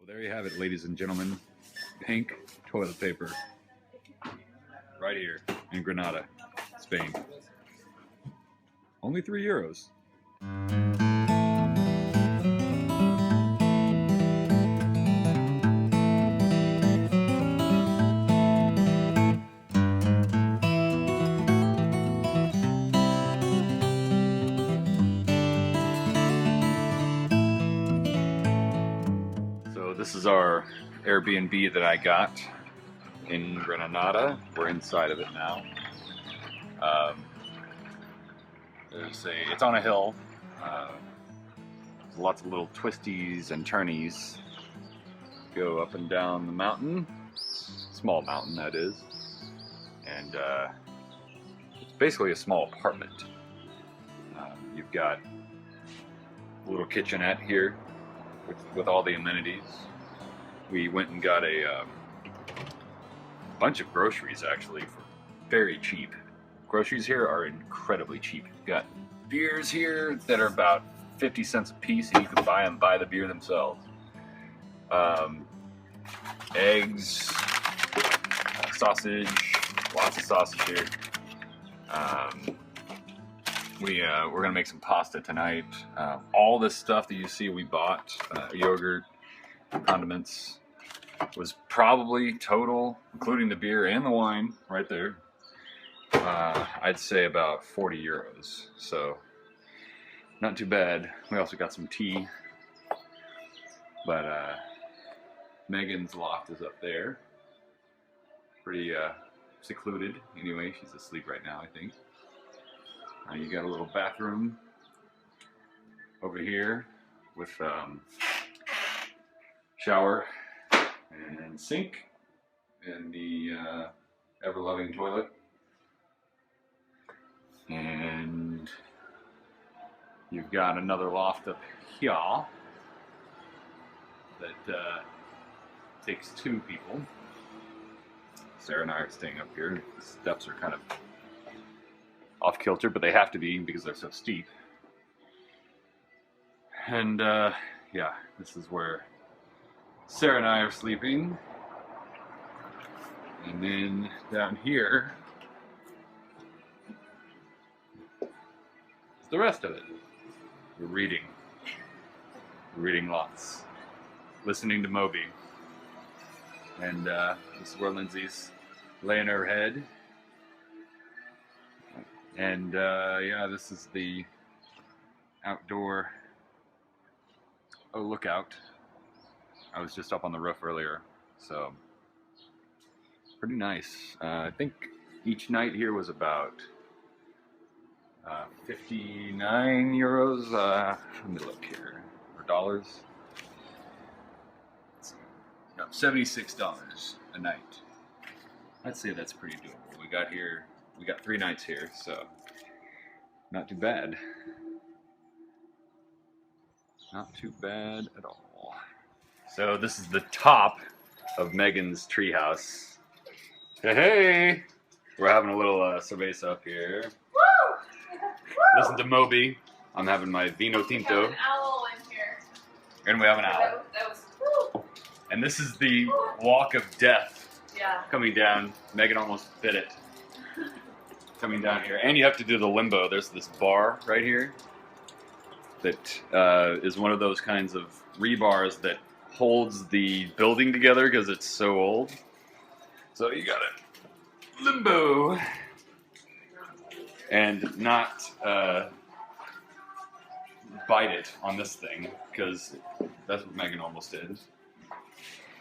Well, there you have it, ladies and gentlemen. Pink toilet paper. Right here in Granada, Spain. Only €3. So this is our Airbnb that I got in Granada. We're inside of it now. It's on a hill. There's lots of little twisties and turnies. Go up and down the mountain. Small mountain, that is. And it's basically a small apartment. You've got a little kitchenette here with all the amenities. We went and got a bunch of groceries actually for very cheap. Groceries here are incredibly cheap. You've got beers here that are about 50 cents a piece, and you can buy them by the beer themselves. Eggs, sausage, lots of sausage here. We're gonna make some pasta tonight. All this stuff that you see we bought, yogurt, condiments, was probably total, including the beer and the wine right there, I'd say about €40. So not too bad. We also got some tea, but Megan's loft is up there. Pretty secluded anyway. She's asleep right now, I think. You got a little bathroom over here with shower and sink and the ever-loving toilet. And you've got another loft up here that takes 2 people. Sarah and I are staying up here. The steps are kind of off kilter, but they have to be because they're so steep. And yeah, this is where Sarah and I are sleeping. And then down here is the rest of it. We're reading. We're reading lots. Listening to Moby. And this is where Lindsay's laying her head. And yeah, this is the outdoor lookout. I was just up on the roof earlier, so pretty nice. I think each night here was about €59. Let me look here, or dollars. No, $76 a night. I'd say that's pretty doable. We got 3 nights here, so not too bad. Not too bad at all. So this is the top of Megan's treehouse. Hey! We're having a little cerveza up here. Woo! Listen to Moby. I'm having my vino tinto. We have an owl in here. And we have an owl. That was woo! And this is the walk of death. Yeah. Coming down. Megan almost bit it. Coming down here. And you have to do the limbo. There's this bar right here that is one of those kinds of rebars that holds the building together because it's so old. So you gotta limbo and not bite it on this thing, because that's what Megan almost did.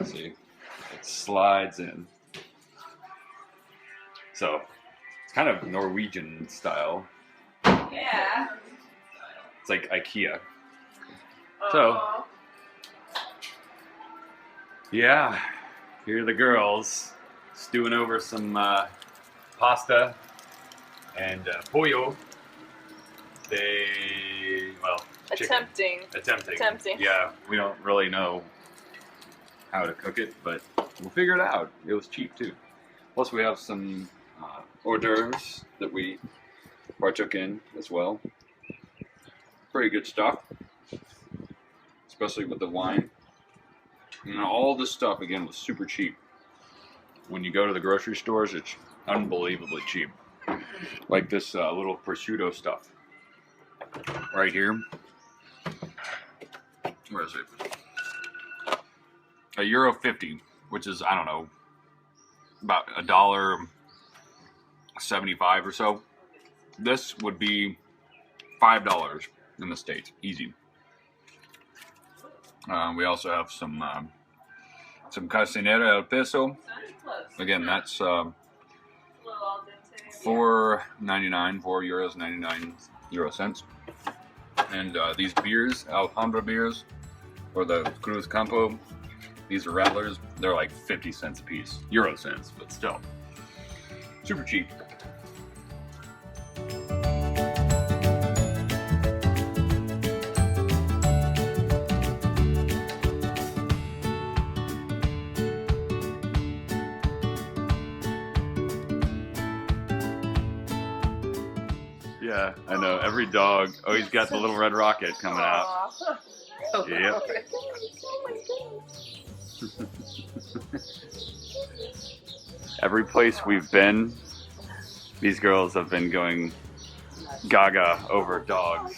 See, it slides in. So it's kind of Norwegian style. Yeah. It's like IKEA. So yeah, here are the girls stewing over some pasta and pollo. Chicken. Attempting. Yeah, we don't really know how to cook it, but we'll figure it out. It was cheap too. Plus we have some hors d'oeuvres that we partook in as well. Pretty good stuff, especially with the wine. And all this stuff, again, was super cheap. When you go to the grocery stores, it's unbelievably cheap. Like this little prosciutto stuff. Right here. Where is it? €1.50, which is, I don't know, about $1.75 or so. This would be $5 in the States, easy. We also have some casinera al peso. Again, that's €4.99, €4.99. And these beers, Alhambra beers, or the Cruz Campo, these are rattlers. They're like 50 cents a piece, Euro cents, but still super cheap. Yeah, I know. Every dog. Oh, he's got the little red rocket coming out. Yep. Every place we've been, these girls have been going gaga over dogs.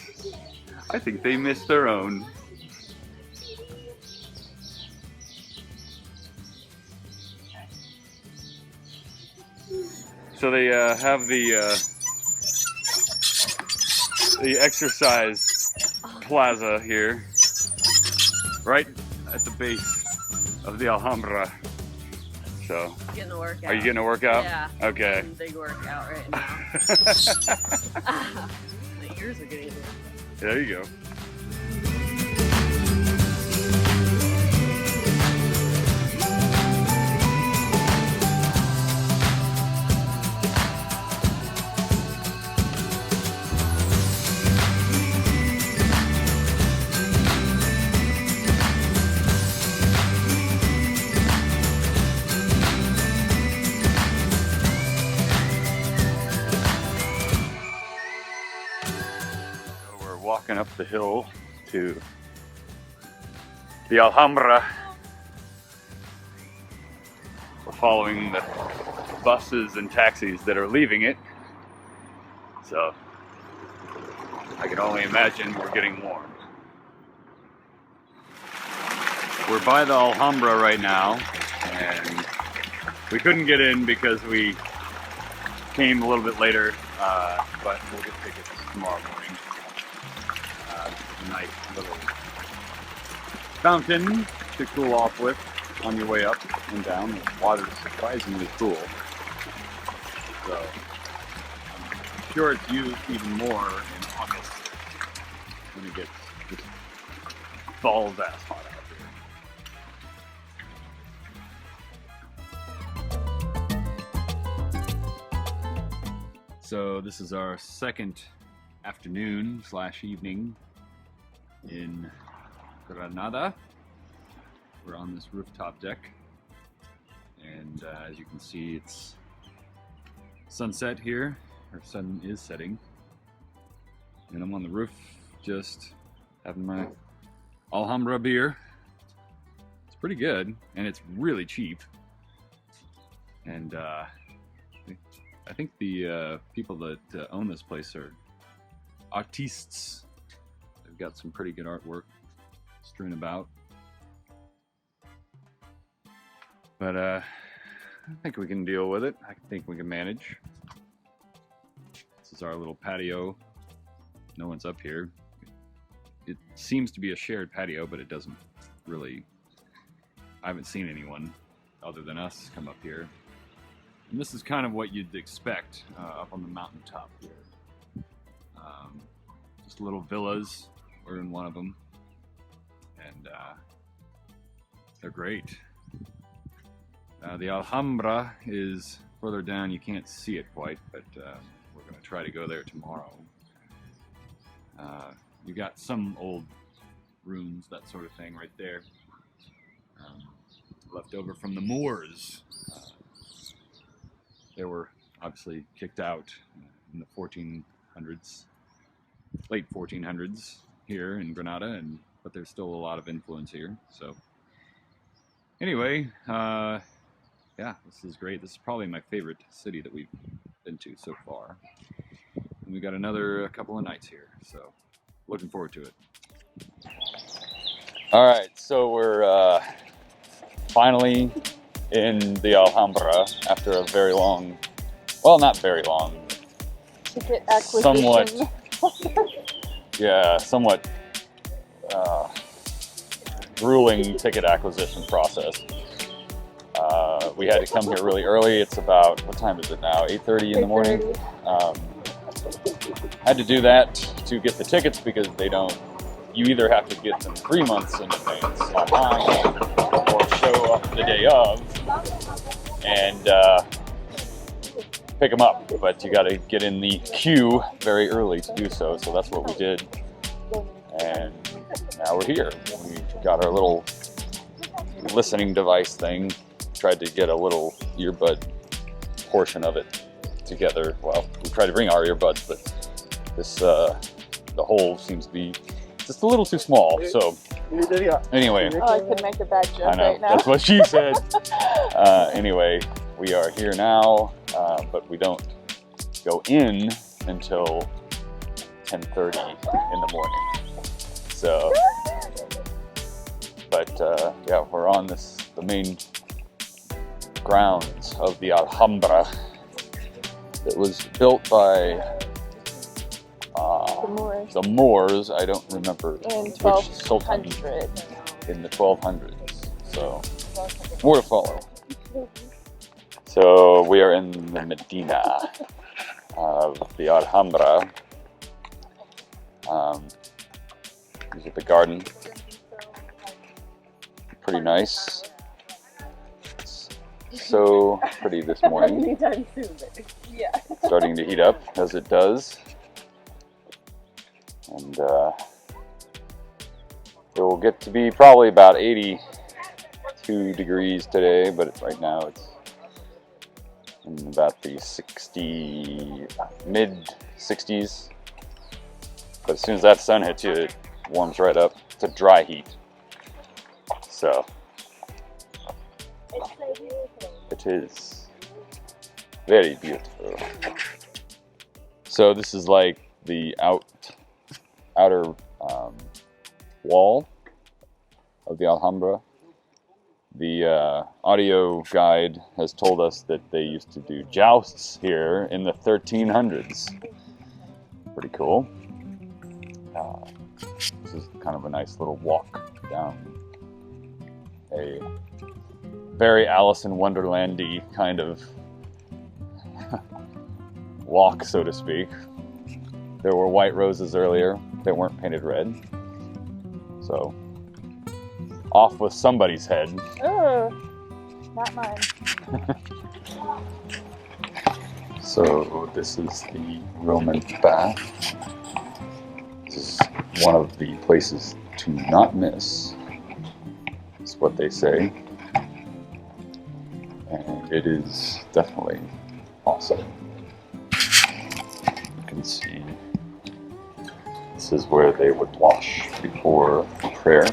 I think they miss their own. So they have the exercise plaza here, right at the base of the Alhambra. So, getting a workout. Are you getting a workout? Yeah. Okay. I'm big workout right now. My ears are getting. There you go. Walking up the hill to the Alhambra. We're following the buses and taxis that are leaving it. So I can only imagine we're getting warm. We're by the Alhambra right now, and we couldn't get in because we came a little bit later, but we'll get tickets tomorrow morning. Nice little fountain to cool off with on your way up and down. The water's surprisingly cool. So I'm sure it's used even more in August when it gets just balls ass hot out here. So this is our second afternoon / evening in Granada. We're on this rooftop deck, and as you can see, it's sunset here, or sun is setting, and I'm on the roof just having my Alhambra beer. It's pretty good, and it's really cheap, and I think the people that own this place are artistes. They've got some pretty good artwork strewn about. But I think we can deal with it. I think we can manage. This is our little patio. No one's up here. It seems to be a shared patio, but it doesn't really... I haven't seen anyone other than us come up here. And this is kind of what you'd expect up on the mountaintop here. Just little villas. We're in one of them, and they're great. The Alhambra is further down. You can't see it quite, but we're going to try to go there tomorrow. You got some old ruins, that sort of thing, right there, left over from the Moors. They were obviously kicked out in the 1400s, late 1400s. Here in Granada, but there's still a lot of influence here. So Anyway, yeah, this is great. This is probably my favorite city that we've been to so far. And we got another couple of nights here, so looking forward to it. All right, so we're finally in the Alhambra after a very long, well, not very long, Ticket acquisition. somewhat grueling ticket acquisition process. We had to come here really early. It's about, what time is it now? 8:30 in the morning. Had to do that to get the tickets because they don't, you either have to get them 3 months in advance online or show up the day of and pick them up. But you got to get in the queue very early to do so. So that's what we did. And now we're here. We got our little listening device thing. Tried to get a little earbud portion of it together. Well, we tried to bring our earbuds, but this the hole seems to be just a little too small. So anyway, Oh, I could make a bad joke I know right now. that's what she said. Anyway, we are here now, but we don't go in until 10:30 in the morning. So, but yeah, we're on the main grounds of the Alhambra. It was built by the Moors. I don't remember In which sultan 1200. in the 1200s. So more to follow. So we are in the Medina of the Alhambra. Look at the garden. Pretty nice. It's so pretty this morning. Anytime soon, but yeah. Starting to heat up as it does. And it will get to be probably about 82 degrees today, but right now it's in about the mid 60s. But as soon as that sun hits you, it warms right up. It's a dry heat. So it is very beautiful. So this is like the outer wall of the Alhambra. The audio guide has told us that they used to do jousts here in the 1300s. Pretty cool. This is kind of a nice little walk down a very Alice in Wonderland-y kind of walk, so to speak. There were white roses earlier. They weren't painted red. So, off with somebody's head. Oh, not mine. So, this is the Roman bath. This is one of the places to not miss, is what they say. And it is definitely awesome. You can see this is where they would wash before prayer.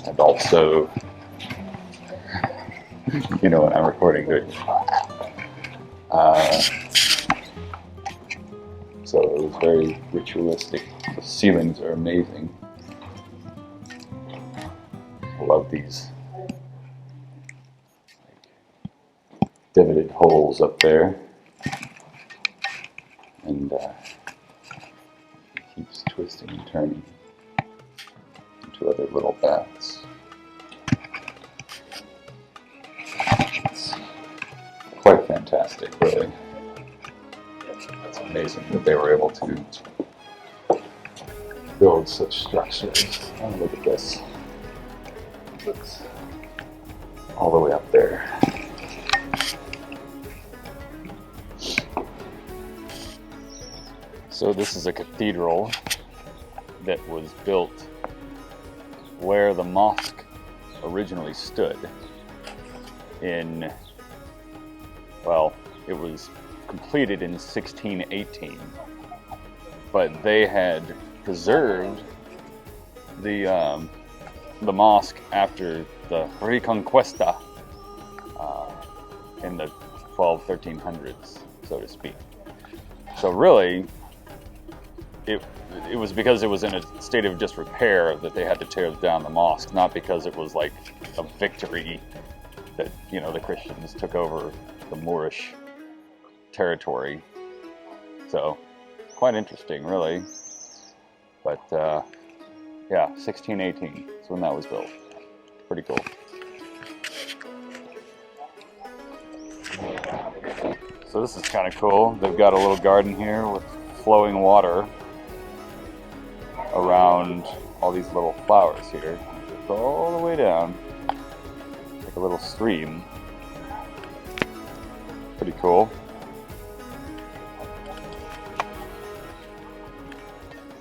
And also, you know when I'm recording, don't you? So it was very ritualistic. The ceilings are amazing. I love these divoted holes up there. And it keeps twisting and turning into other little baths. It's quite fantastic, really. It's amazing that they were able to build such structures. Oh, look at this. It's all the way up there. So this is a cathedral that was built where the mosque originally stood in, well, it was completed in 1618, but they had preserved the the mosque after the Reconquista in the 1300s, so to speak. So really, it was because it was in a state of disrepair that they had to tear down the mosque, not because it was like a victory that, you know, the Christians took over the Moorish territory. So, quite interesting, really. But, yeah, 1618 is when that was built. Pretty cool. So this is kind of cool. They've got a little garden here with flowing water around all these little flowers here. It goes all the way down, like a little stream. Pretty cool.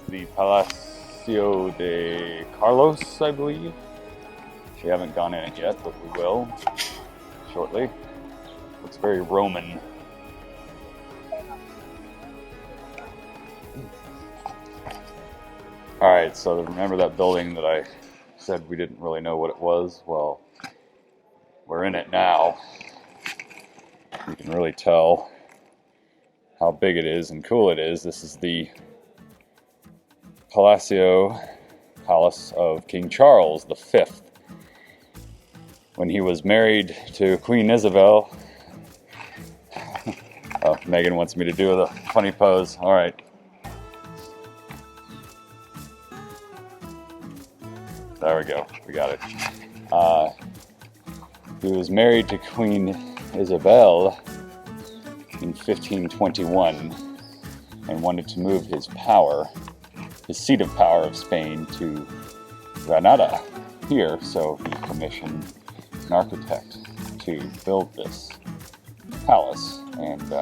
The Palacio de Carlos, I believe. We haven't gone in it yet, but we will shortly. Looks very Roman. Alright, so remember that building that I said we didn't really know what it was? Well, we're in it now. You can really tell how big it is and cool it is. This is the Palace of King Charles V. When he was married to Queen Isabel. Oh, Megan wants me to do the funny pose. Alright. There we go. We got it. He was married to Queen Isabel in 1521 and wanted to move his seat of power of Spain to Granada here, so he commissioned an architect to build this palace, and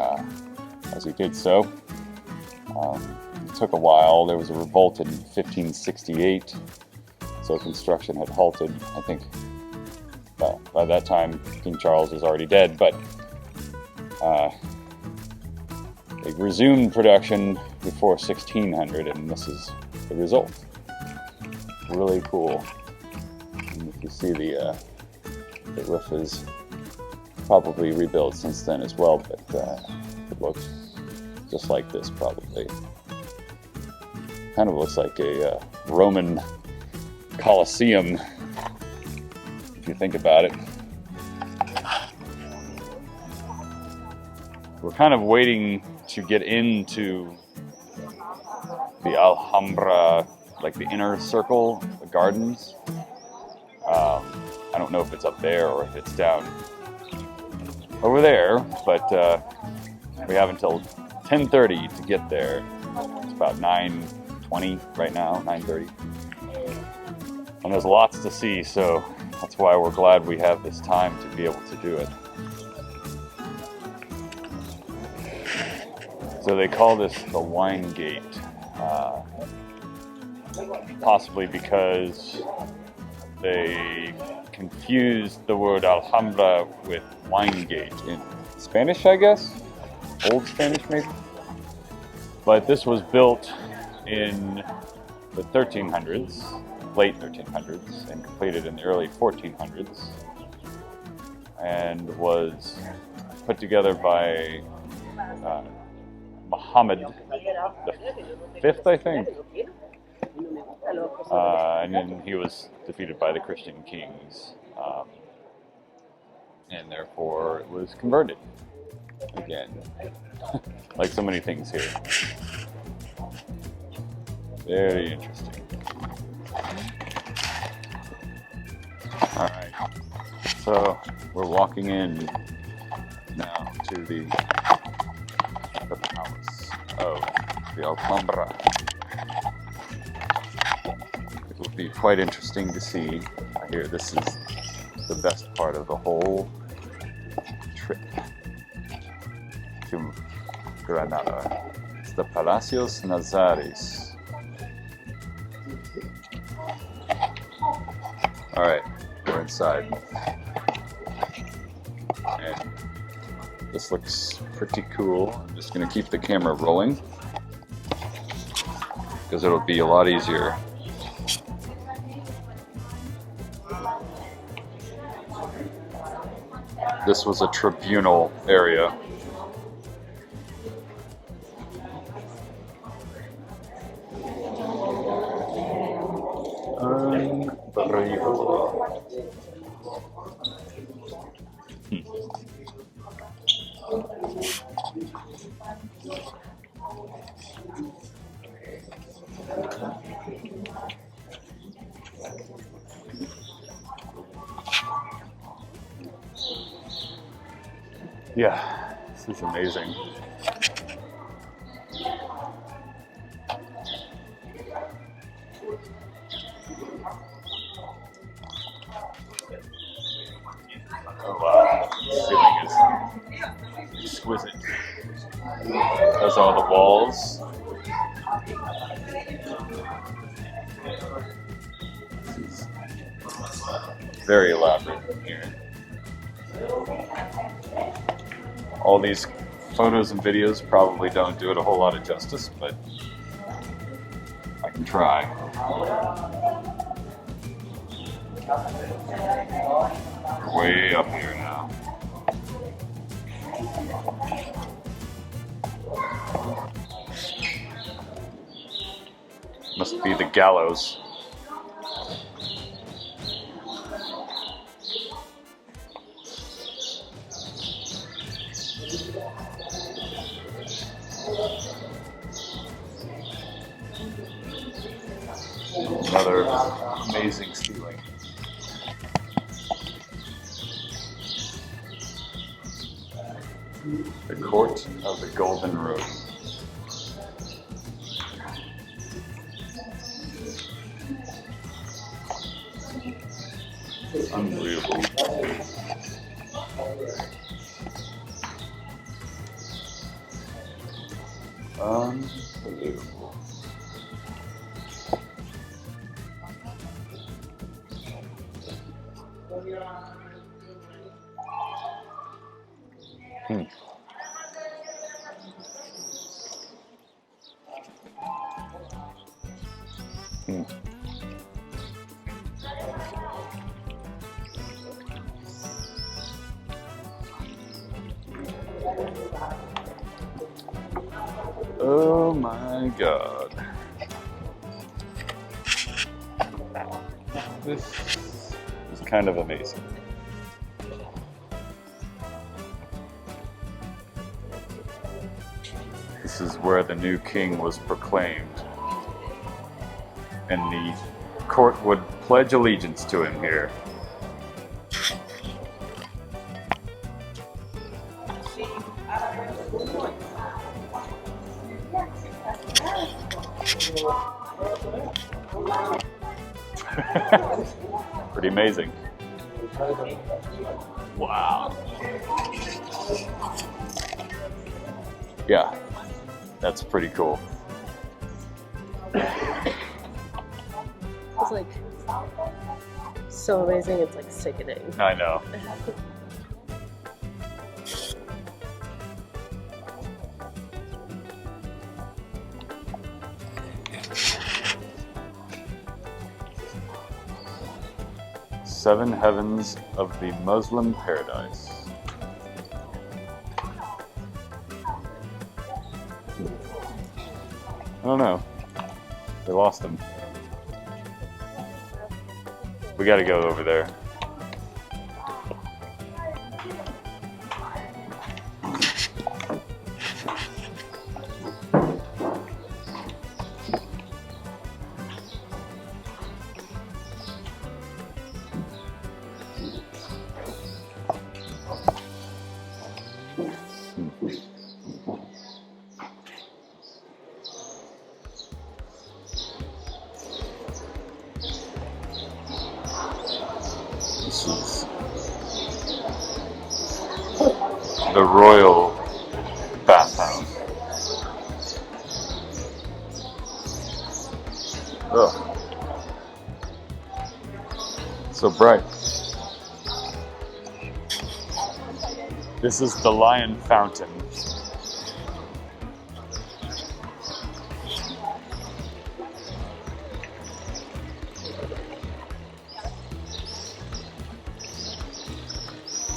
as he did so, it took a while. There was a revolt in 1568, so construction had halted. I think by that time King Charles was already dead, but they resumed production before 1600, and this is the result. Really cool. And if you see the roof is probably rebuilt since then as well, but it looks just like this probably. Kind of looks like a Roman Colosseum, if you think about it. We're kind of waiting to get into the Alhambra, like the inner circle, the gardens. I don't know if it's up there or if it's down over there, but we have until 10:30 to get there. It's about 9:20 right now, 9:30. And there's lots to see, so that's why we're glad we have this time to be able to do it. So they call this the Wine Gate, possibly because they confused the word Alhambra with Wine Gate in Spanish, I guess? Old Spanish, maybe? But this was built in the 1300s, late 1300s, and completed in the early 1400s, and was put together by Muhammad V, I think. And then he was defeated by the Christian kings, and therefore it was converted again, like so many things here. Very interesting. Alright, so we're walking in now to the palace of the Alhambra. It will be quite interesting to see. I hear this is the best part of the whole trip to Granada. It's the Palacios Nazares. Alright, we're inside. And this looks pretty cool. I'm just going to keep the camera rolling because it'll be a lot easier This was a tribunal area. Unbelievable. Yeah, this is amazing. Oh wow, the ceiling is exquisite. There's all the walls. This is very elaborate in here. All these photos and videos probably don't do it a whole lot of justice, but I can try. We're way up here now. Must be the gallows. Another amazing ceiling. The Court of the Golden Road. Unbelievable. Unbelievable. Oh my God. This is kind of amazing. This is where the new king was proclaimed, and the court would pledge allegiance to him here. Pretty amazing. Wow. Yeah, that's pretty cool. It's like so amazing, it's like sickening. I know. Seven heavens of the Muslim paradise. I don't know. They lost him. We gotta go over there. This is the royal bathhouse. Ugh. So bright. This is the Lion Fountain.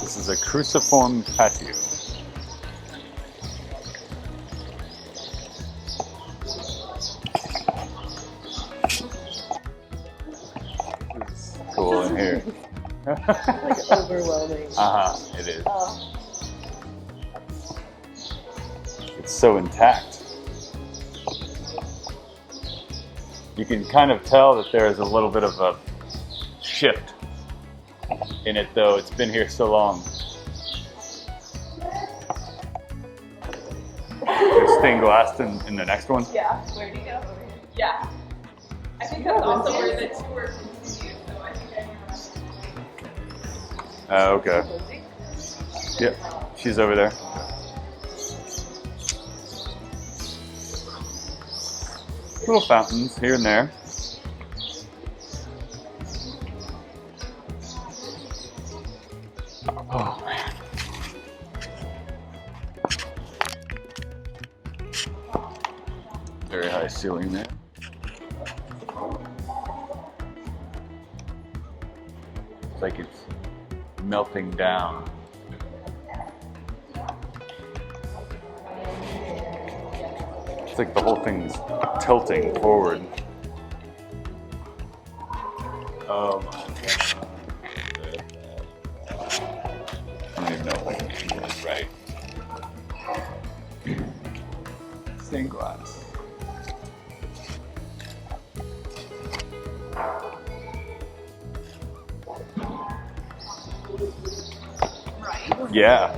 This is a cruciform patio. It's cool in here. Like overwhelming. It is. Oh. It's so intact. You can kind of tell that there is a little bit of a shift in it, though. It's been here so long. There's stained glass in the next one. Yeah. Where do you go? Yeah. I think that's also where the tour continues, so I think I know. Okay. Yep, she's over there. Little fountains here and there. Oh man. Very high ceiling there. It's like it's melting down. It's like the whole thing's tilting forward. Oh my god. I don't even know if I can do this right. Stained glass. Right. Yeah.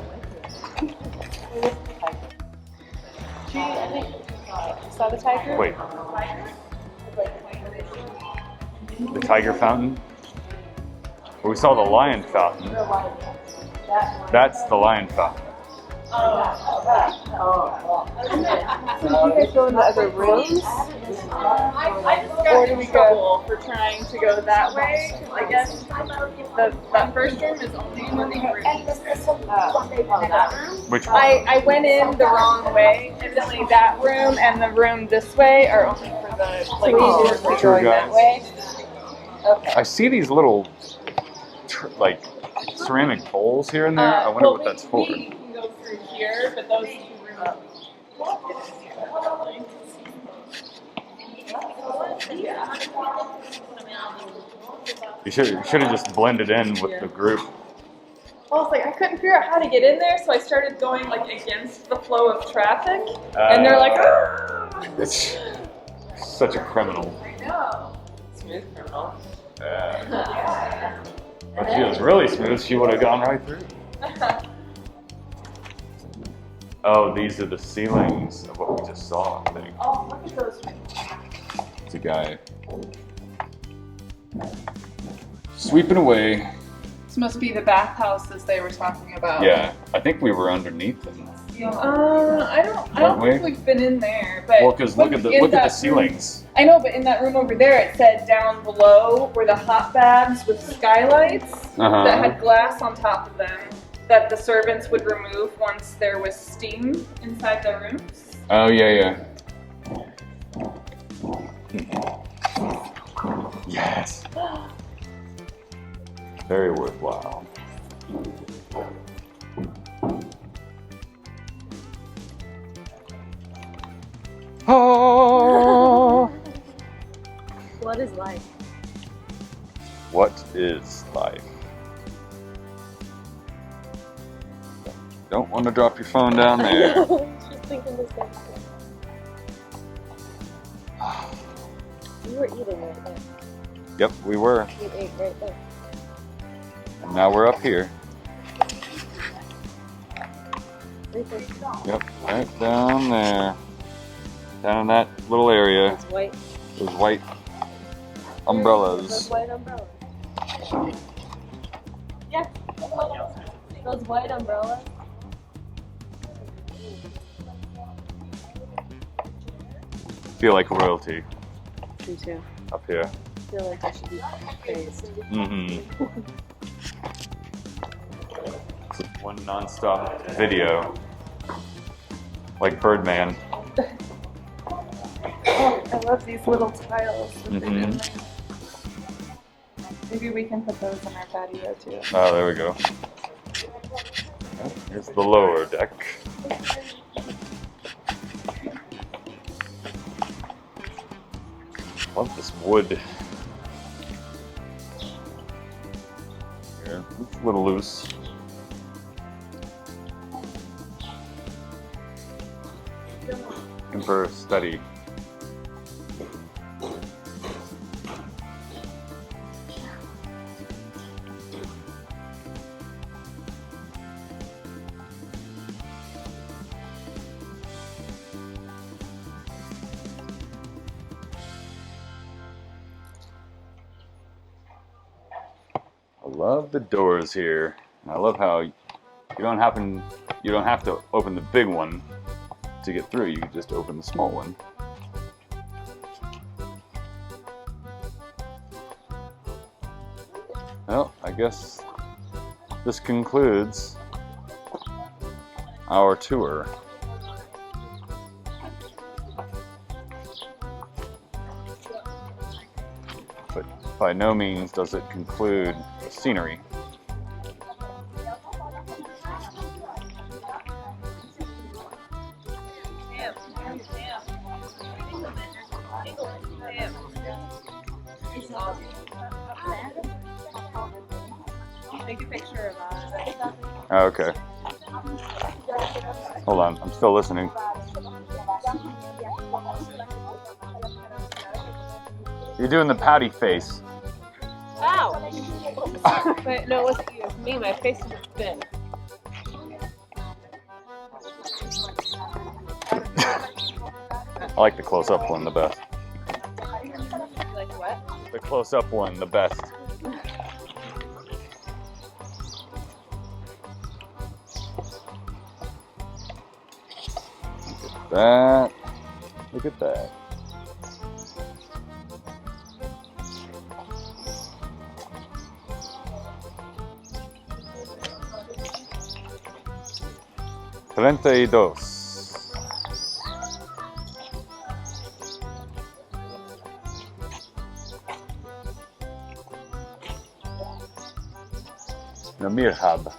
I think you saw the tiger? Wait. The tiger fountain? Well, we saw the lion fountain. That's the lion fountain. So do you guys go in the other rooms? I just Or got do in we go- trouble for trying to go that way. 'Cause I guess that first room is only living rooms. That room. Which one? I went in the wrong way. Evidently that room and the room this way are only for the like tours that are Tour going that guides. way. Okay. I see these little, like, ceramic bowls here and there. I wonder what that's for. We can go through here, but those two rooms. You should have just blended in with the group. Well, it's like I couldn't figure out how to get in there, so I started going like against the flow of traffic, and they're like, "Ah!" It's such a criminal. I know. Smooth criminal. If she was really smooth, she would have gone right through. Oh, these are the ceilings of what we just saw, I think. Oh, look at those. It's a guy sweeping away. This must be the bathhouses they were talking about. Yeah, I think we were underneath them. I don't Weren't we? think we've been in there, but Well, because look at the in that ceilings. I know, but in that room over there, it said down below were the hot baths with skylights that had glass on top of them that the servants would remove once there was steam inside the rooms. Oh yeah. Yes. Very worthwhile. Oh. What is life? What is life? Don't want to drop your phone down there. Just thinking the same thing. You were eating right there. Yep, we were. You ate right there. And now we're up here. Right there. Yep, right down there. Down in that little area. It's white. Those white Those umbrellas. white umbrellas. Yeah. Those white umbrellas. Feel like royalty Me too. up here. I feel like I should be praised. Mm-hmm. One non-stop video. Like Birdman. Oh, I love these little tiles. That they did Mhm. there. Maybe we can put those in our patio too. Oh, there we go. Here's the lower deck. Love this wood. Here, it's a little loose. Emperor study. I love the doors here. I love how you don't have to open the big one to get through. You can just open the small one. Well, I guess this concludes our tour. But by no means does it conclude the scenery. Take a picture of that. Oh, okay. Hold on, I'm still listening. You're doing the pouty face. Ow! Wait, no, it wasn't you. It was me. My face is thin. I like the close-up one the best. Like what? The close-up one the best. Look at that. Look at that. $32. No mirhab.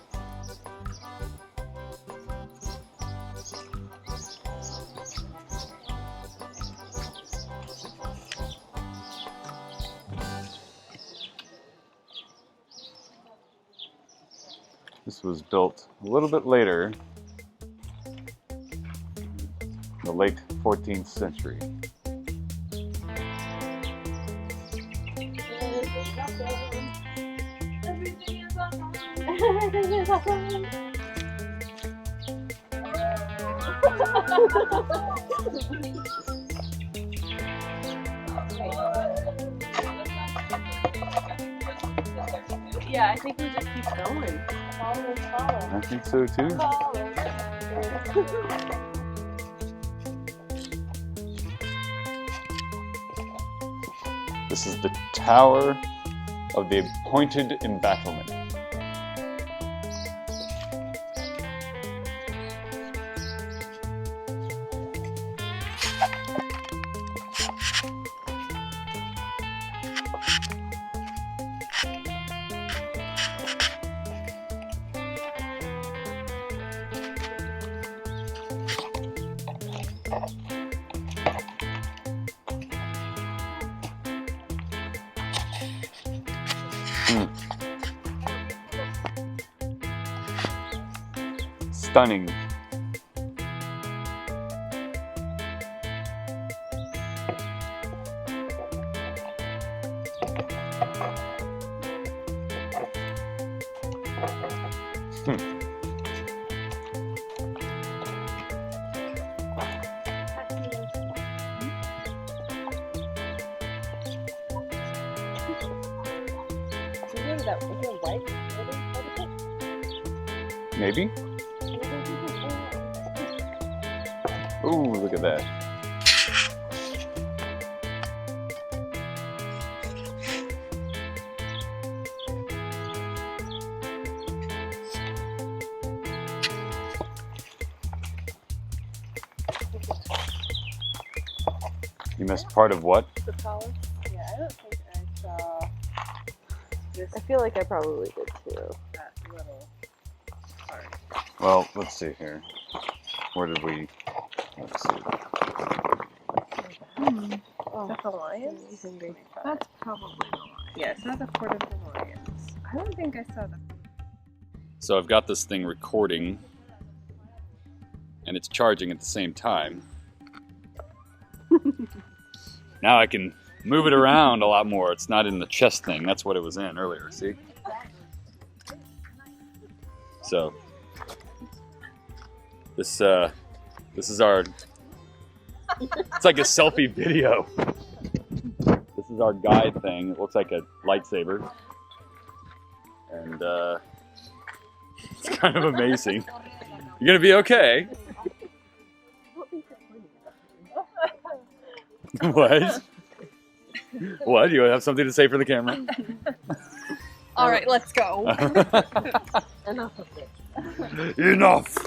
This was built a little bit later, in the late 14th century. Yeah, I think we just keep going. Follow. I think so too. This is the Tower of the Appointed Embattlement. Stunning. Maybe? Ooh, look at that. You missed part of what? The palace? Yeah, I don't think I saw this. I feel like I probably did too. That little part. Well, let's see here. Where did we? Let's see. Oh, that's the Lions? That's probably the one. Yes, that's the Port of the Lions. I don't think I saw the. So I've got this thing recording, and it's charging at the same time. Now I can move it around a lot more. It's not in the chest thing. That's what it was in earlier. See? So this is our. It's like a selfie video. This is our guide thing. It looks like a lightsaber, and it's kind of amazing. You're gonna be okay. What? What? You have something to say for the camera? All right, let's go. Enough of this. Enough.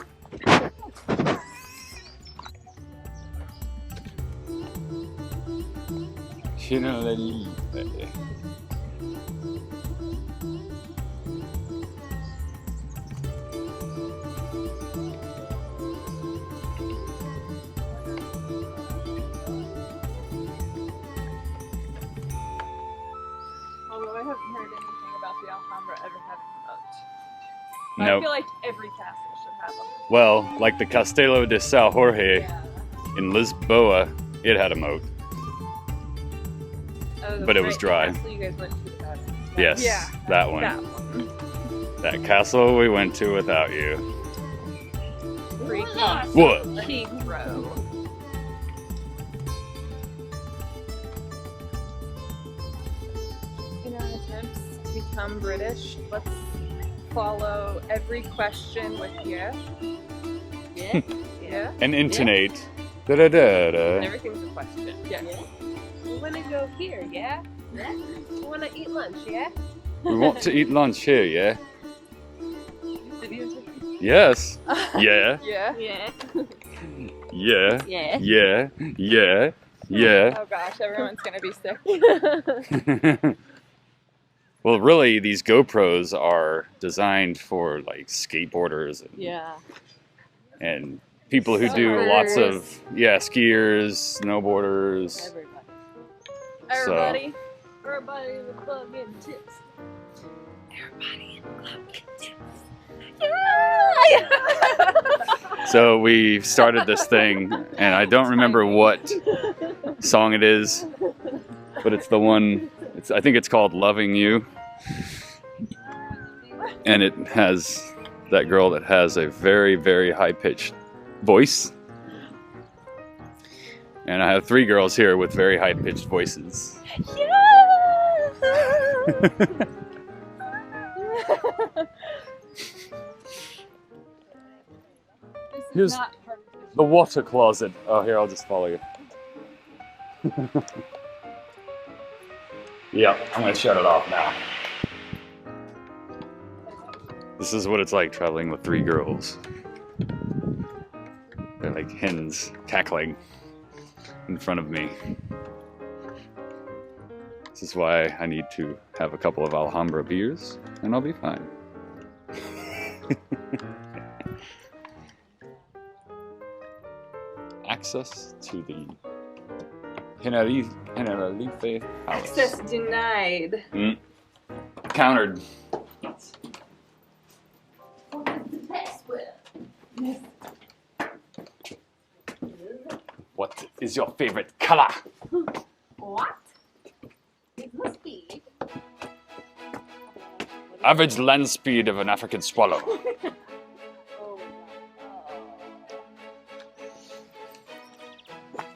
Although I haven't heard anything about the Alhambra ever having a moat. I Nope. feel like every castle should have them. Well, like the Castelo de São Jorge in Lisboa, it had a moat. But it was dry. The castle you guys went to without it. Yes, Yeah. that one. That one. That castle we went to without you. Freaky. What? Heathrow. In our attempts to become British, let's follow every question with yeah. Yeah. Yeah. And intonate. Da-da-da-da. Everything's a question. Yeah. We want to go here, yeah? Yeah. We want to eat lunch, yeah? We want to eat lunch here, yeah? Did you? Yes. Yeah. Yeah. Yeah. Yeah. Yeah. Yeah. Yeah. Yeah. Oh gosh, everyone's gonna be sick. Well, really, these GoPros are designed for like skateboarders Yeah. and people who do lots of skiers, snowboarders. Everybody. Everybody with plug in tips. Everybody in plug in tips. Yeah! So we started this thing, and I don't remember what song it is, but it's the one. I think it's called "Loving You," and it has that girl that has a very, very high-pitched voice. And I have 3 girls here with very high-pitched voices. Here's the water closet. Oh, here, I'll just follow you. Yeah, I'm gonna shut it off now. This is what it's like traveling with 3 girls. They're like hens cackling in front of me. This is why I need to have a couple of Alhambra beers, and I'll be fine. Access to the Tenerife Palace. Access denied. Countered. What is your favorite color? What? It must be. Average land speed of an African swallow. Oh.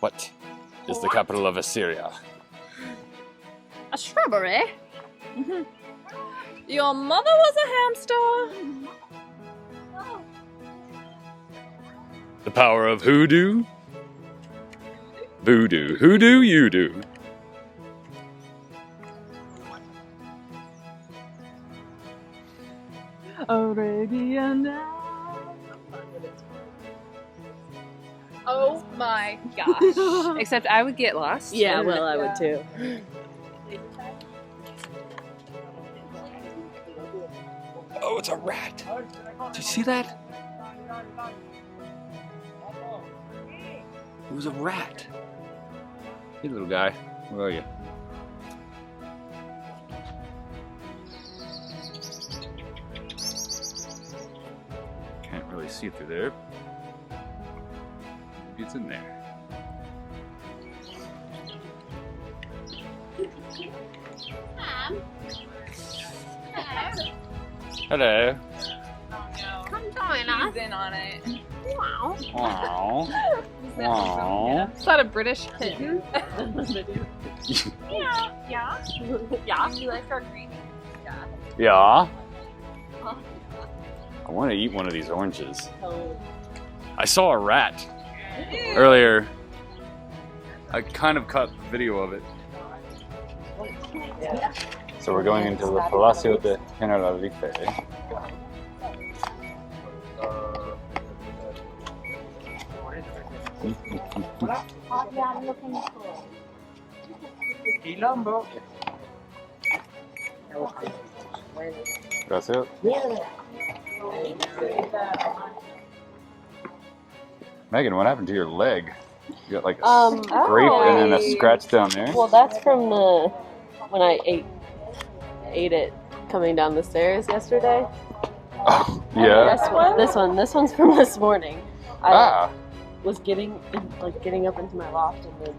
What is the capital of Assyria? A shrubbery? Your mother was a hamster? The power of hoodoo? Voodoo. Hoodoo, you do. Arabia now. Oh my gosh. Except I would get lost. Yeah, well, I would too. Oh, it's a rat. Did you see that? It was a rat. Hey, little guy. Where are you? Can't really see through there. Maybe it's in there. Hello. Come join us. He's in on it. Wow. Wow. Wow. Is that a British kitten? Yeah. Yeah. Yeah. You like our green? Yeah. Yeah. I want to eat one of these oranges. I saw a rat earlier. I kind of caught video of it. So we're going into the Palacio de Generalife. Gracias. Megan, what happened to your leg? You got like a scrape and then a scratch down there? Well, that's from when I ate it coming down the stairs yesterday. Oh, yeah. This one's from this morning. I Ah, was getting up into my loft and then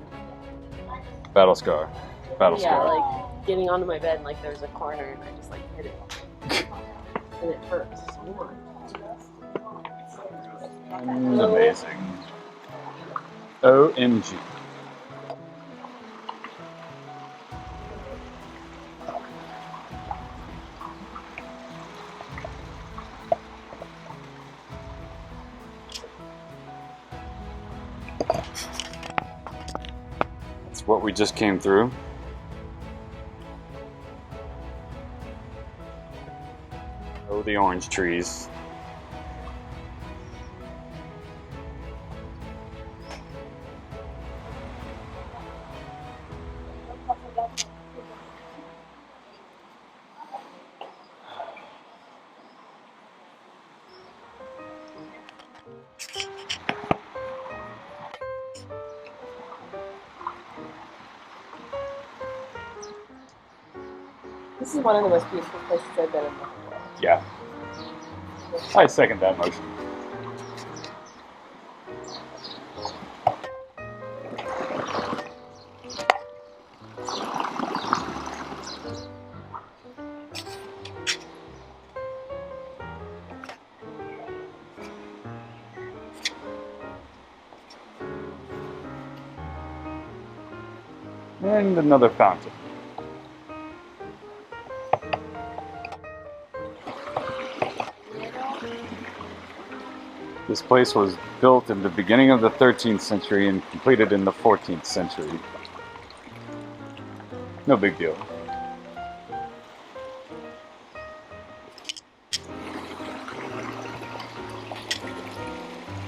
battle scar. Battle yeah, scar. like getting onto my bed and like there's a corner and I just like hit it and it hurts so much. Amazing. OMG. That's what we just came through. Oh, the orange trees. This is one of the most beautiful places I've been in. Yeah. I second that motion. And another fountain. This place was built in the beginning of the 13th century and completed in the 14th century. No big deal.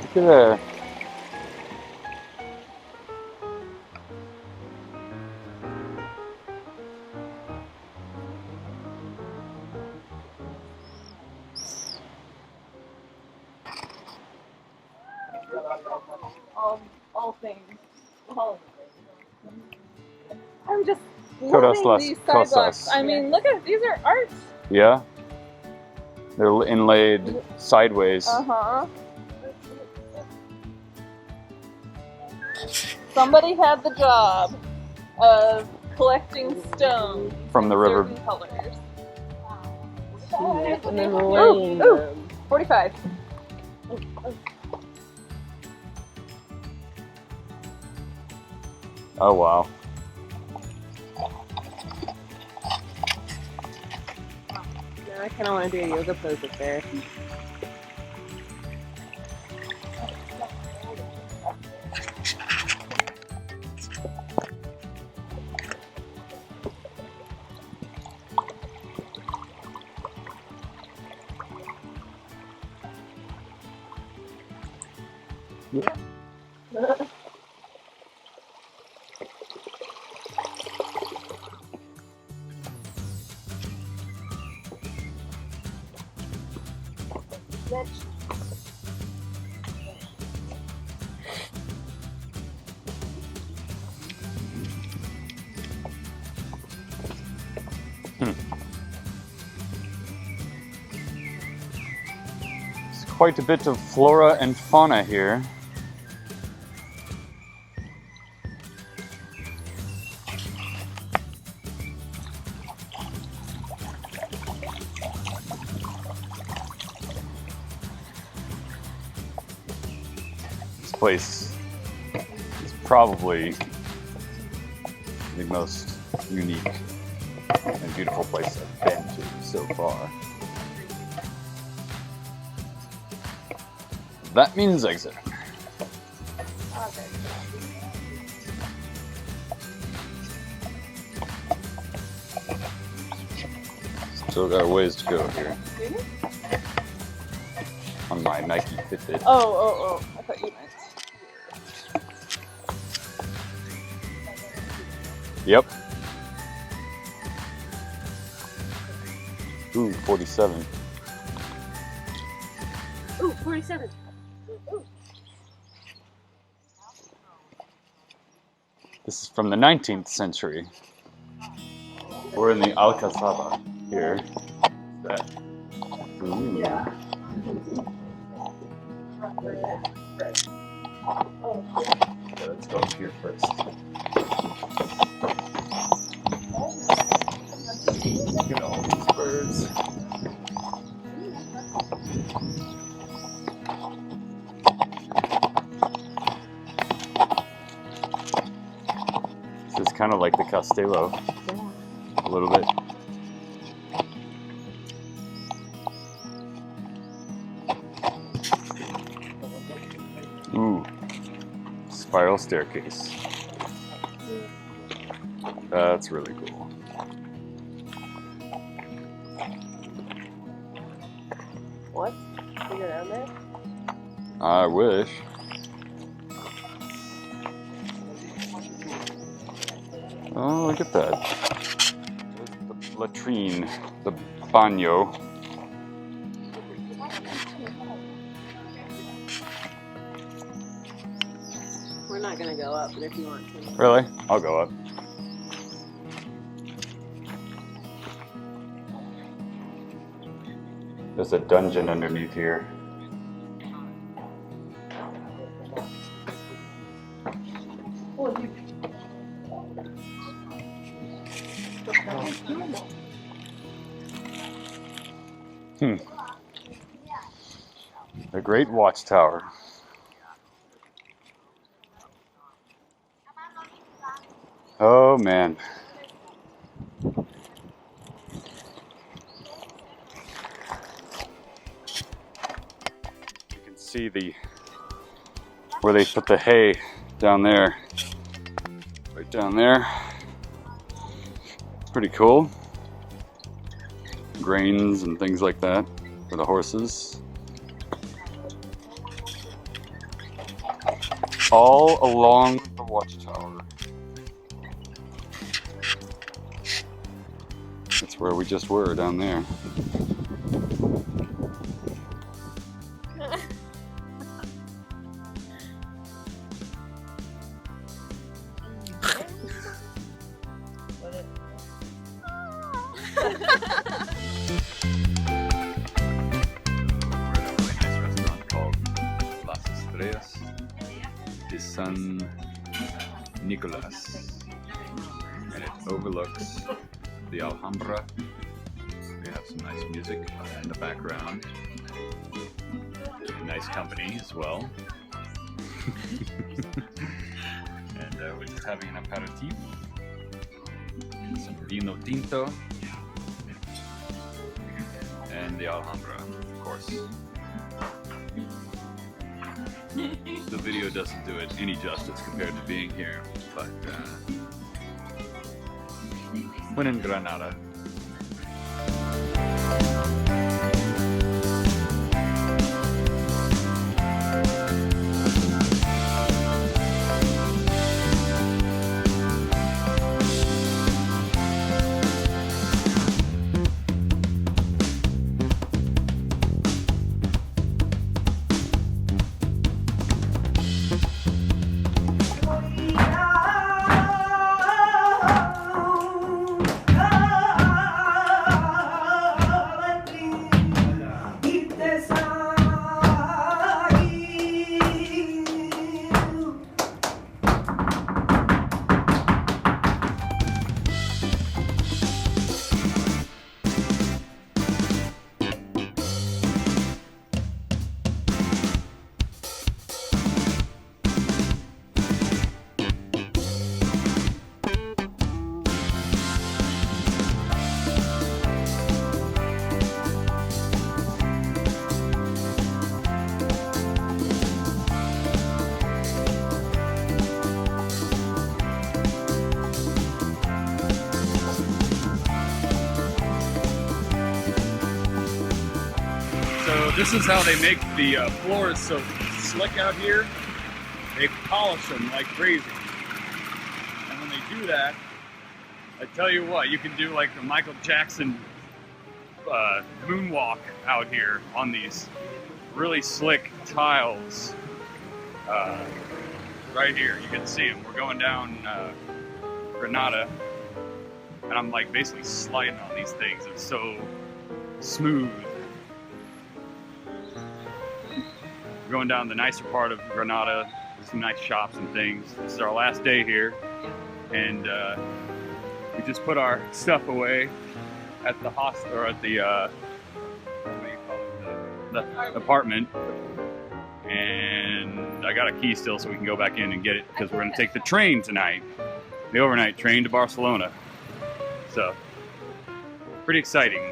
Look at there. All things. I'm just Todas loving las these sidewalks. cosas. I mean, look at these are art. Yeah? They're inlaid sideways. Uh-huh. Somebody had the job of collecting stone From the in river. certain colors. And then laying ooh. them. 45. Oh wow. Now I kind of want to do a yoga pose up there. quite a bit of flora and fauna here. This place is probably the most unique and beautiful place I've been to so far. That means exit. Still got a ways to go here. On my Nike Fitbit. Oh. I thought you meant. Yep. Ooh, 47. Ooh, 47. Ooh. This is from the 19th century. We're in the Alcazaba here. That. Ooh. Yeah. Okay, let's go up here first. Look at all these birds. This is kind of like the Castello, a little bit. Ooh, spiral staircase. That's really cool. What? Figure down there? I wish. Oh, look at that. There's the latrine, the baño. We're not gonna go up, but if you want to. Really? I'll go up. There's a dungeon underneath here. The Great Watchtower. Oh man. You can see where they put the hay down there. Right down there. Pretty cool. Grains and things like that for the horses. All along the watchtower. That's where we just were, down there. San Nicolas, and it overlooks the Alhambra. We have some nice music in the background, nice company as well. And we're just having an aperitif, some vino tinto, and the Alhambra, of course. The video doesn't do it any justice compared to being here, but when in Granada. So this is how they make the floors so slick out here. They polish them like crazy. And when they do that, I tell you what, you can do like the Michael Jackson moonwalk out here on these really slick tiles. Right here, you can see them. We're going down Granada, and I'm like basically sliding on these things. It's so smooth. We're going down the nicer part of Granada, some nice shops and things. This is our last day here, and we just put our stuff away at the hostel, or at the what do you call it, the apartment. And I got a key still, so we can go back in and get it, because we're going to take the train tonight, the overnight train to Barcelona. So, pretty exciting.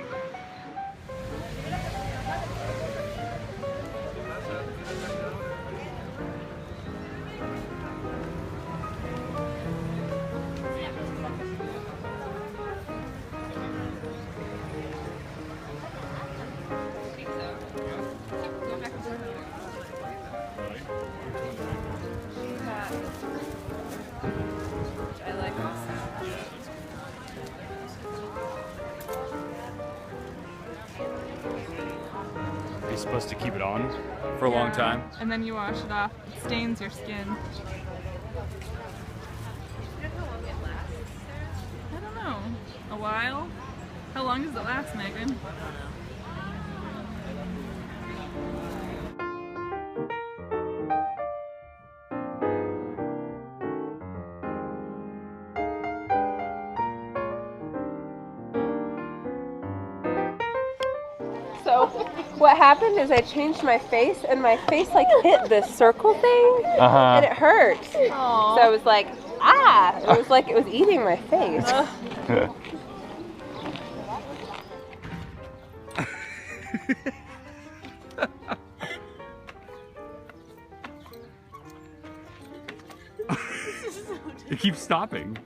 You're supposed to keep it on for a long time. And then you wash it off. It stains your skin. I don't know. A while? How long does it last, Megan? So what happened is I changed my face, and my face like hit this circle thing, and it hurt. Aww. So I was like, ah! It was like it was eating my face. It keeps stopping.